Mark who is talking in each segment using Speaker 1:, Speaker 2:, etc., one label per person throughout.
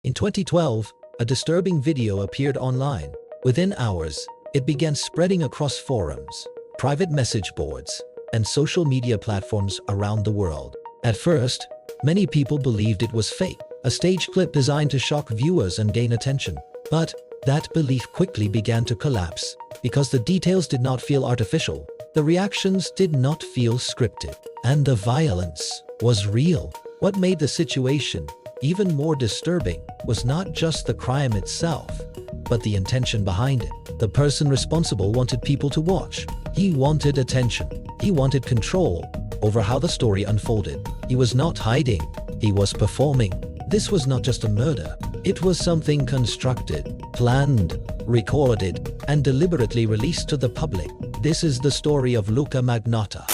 Speaker 1: In 2012, a disturbing video appeared online. Within hours, it began spreading across forums, private message boards, and social media platforms around the world. At first, many people believed it was fake, a stage clip designed to shock viewers and gain attention. But that belief quickly began to collapse because the details did not feel artificial, the reactions did not feel scripted, and the violence was real. What made the situation even more disturbing was not just the crime itself, but the intention behind it. The person responsible wanted people to watch. He wanted attention. He wanted control over how the story unfolded. He was not hiding. He was performing. This was not just a murder. It was something constructed, planned, recorded, and deliberately released to the public. This is the story of Luka Magnotta.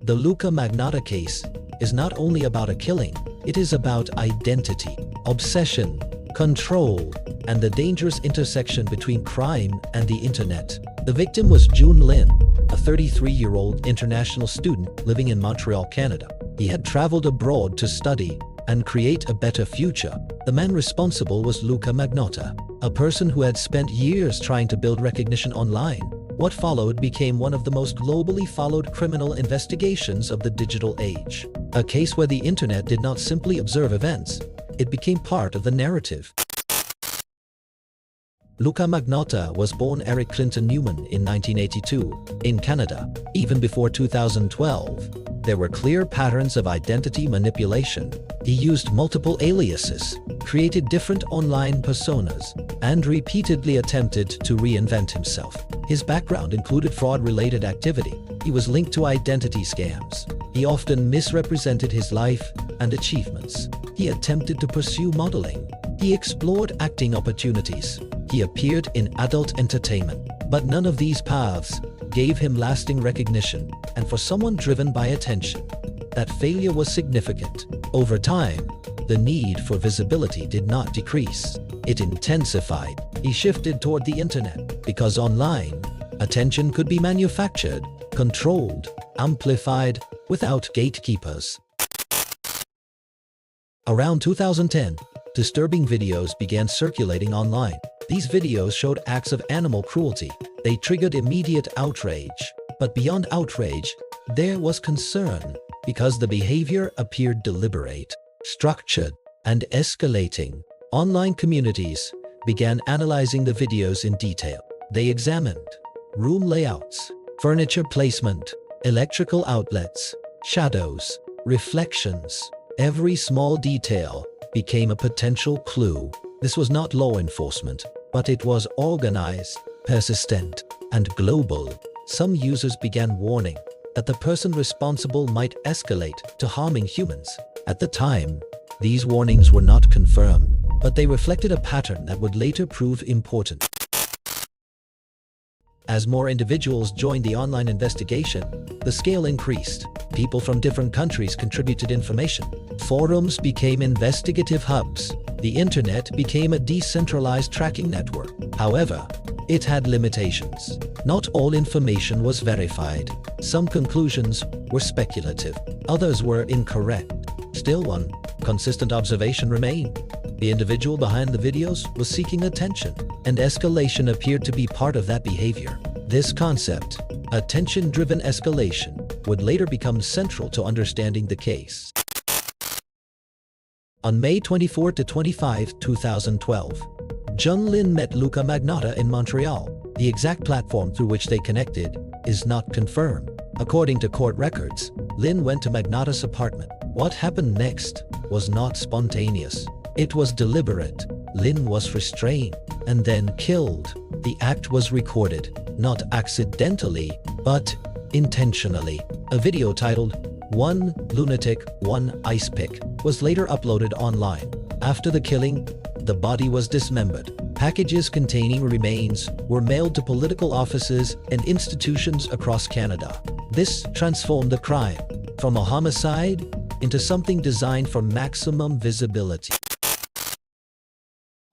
Speaker 1: The Luka Magnotta case is not only about a killing, it is about identity, obsession, control, and the dangerous intersection between crime and the internet. The victim was Jun Lin, a 33-year-old international student living in Montreal, Canada. He had traveled abroad to study and create a better future. The man responsible was Luka Magnotta, a person who had spent years trying to build recognition online. What followed became one of the most globally followed criminal investigations of the digital age. A case where the internet did not simply observe events, it became part of the narrative. Luka Magnotta was born Eric Clinton Newman in 1982 in Canada. Even before 2012, there were clear patterns of identity manipulation. He used multiple aliases, created different online personas, and repeatedly attempted to reinvent himself. His background included fraud-related activity. He was linked to identity scams. He often misrepresented his life and achievements. He attempted to pursue modeling. He explored acting opportunities. He appeared in adult entertainment. But none of these paths gave him lasting recognition, and for someone driven by attention, that failure was significant. Over time, the need for visibility did not decrease. It intensified. He shifted toward the internet because online, attention could be manufactured, controlled, amplified, without gatekeepers. Around 2010, disturbing videos began circulating online. These videos showed acts of animal cruelty. They triggered immediate outrage. But beyond outrage, there was concern because the behavior appeared deliberate, structured, and escalating. Online communities began analyzing the videos in detail. They examined room layouts, furniture placement, electrical outlets, shadows, reflections. Every small detail became a potential clue. This was not law enforcement, but it was organized, persistent, and global. Some users began warning that the person responsible might escalate to harming humans. At the time, these warnings were not confirmed, but they reflected a pattern that would later prove important. As more individuals joined the online investigation, the scale increased. People from different countries contributed information. Forums became investigative hubs. The internet became a decentralized tracking network. However, it had limitations. Not all information was verified. Some conclusions were speculative. Others were incorrect. Still, one consistent observation remained. The individual behind the videos was seeking attention, and escalation appeared to be part of that behavior. This concept, attention-driven escalation, would later become central to understanding the case. On May 24 to 25, 2012, Jun Lin met Luka Magnotta in Montreal. The exact platform through which they connected is not confirmed. According to court records, Lin went to Magnotta's apartment. What happened next was not spontaneous. It was deliberate. Lin was restrained and then killed. The act was recorded, not accidentally, but intentionally. A video titled "One Lunatic, One Ice Pick" was later uploaded online. After the killing, the body was dismembered. Packages containing remains were mailed to political offices and institutions across Canada. This transformed the crime from a homicide into something designed for maximum visibility.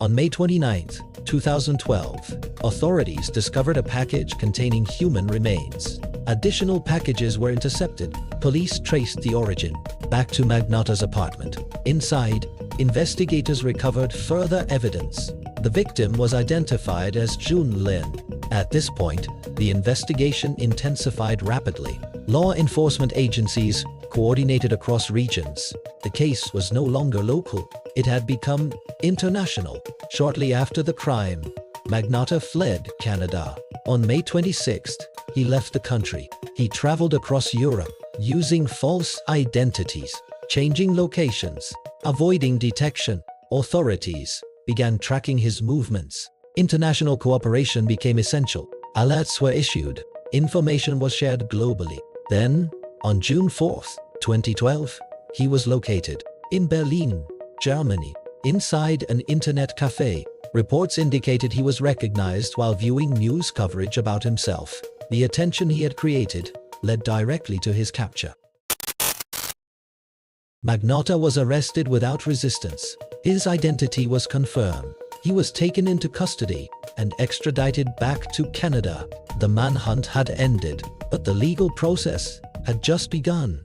Speaker 1: On May 29, 2012, authorities discovered a package containing human remains. Additional packages were intercepted. Police traced the origin back to Magnotta's apartment. Inside, investigators recovered further evidence. The victim was identified as June Lin. At this point, the investigation intensified rapidly. Law enforcement agencies coordinated across regions. The case was no longer local. It had become international. Shortly after the crime, Magnotta fled Canada. On May 26th, he left the country. He traveled across Europe using false identities, changing locations, avoiding detection. Authorities began tracking his movements. International cooperation became essential. Alerts were issued. Information was shared globally. Then, on June 4, 2012, he was located in Berlin, Germany, inside an internet cafe. Reports indicated he was recognized while viewing news coverage about himself. The attention he had created led directly to his capture. Magnotta was arrested without resistance. His identity was confirmed. He was taken into custody and extradited back to Canada. The manhunt had ended, but the legal process had just begun.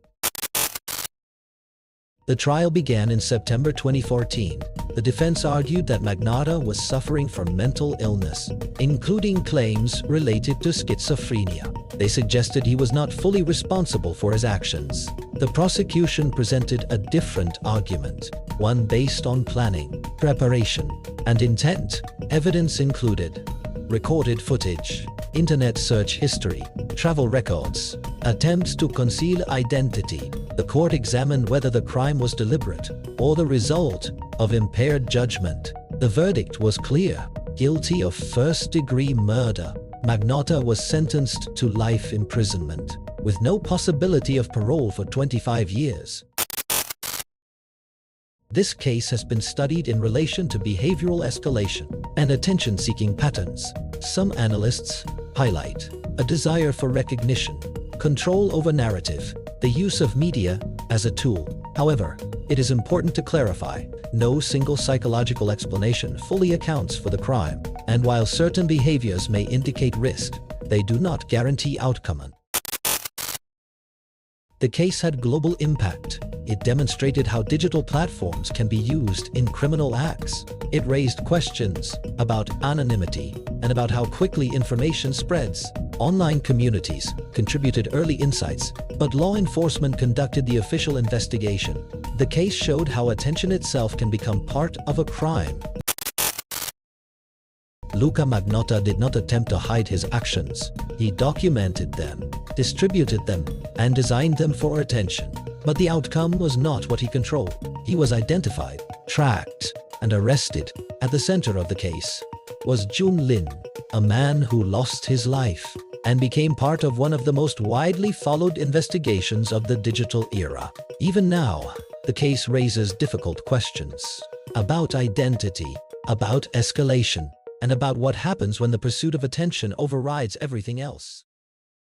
Speaker 1: The trial began in September 2014. The defense argued that Magnotta was suffering from mental illness, including claims related to schizophrenia. They suggested he was not fully responsible for his actions. The prosecution presented a different argument, one based on planning, preparation, and intent. Evidence included recorded footage, internet search history, travel records, attempts to conceal identity. The court examined whether the crime was deliberate or the result of impaired judgment. The verdict was clear: guilty of first-degree murder. Magnotta was sentenced to life imprisonment, with no possibility of parole for 25 years. This case has been studied in relation to behavioral escalation and attention-seeking patterns. Some analysts highlight a desire for recognition, control over narrative, the use of media as a tool. However, it is important to clarify, no single psychological explanation fully accounts for the crime, and while certain behaviors may indicate risk, they do not guarantee outcome. The case had global impact. It demonstrated how digital platforms can be used in criminal acts. It raised questions about anonymity and about how quickly information spreads. Online communities contributed early insights, but law enforcement conducted the official investigation. The case showed how attention itself can become part of a crime. Luka Magnotta did not attempt to hide his actions. He documented them, distributed them, and designed them for attention. But the outcome was not what he controlled. He was identified, tracked, and arrested. At the center of the case was June Lin, a man who lost his life and became part of one of the most widely followed investigations of the digital era. Even now, the case raises difficult questions about identity, about escalation, and about what happens when the pursuit of attention overrides everything else.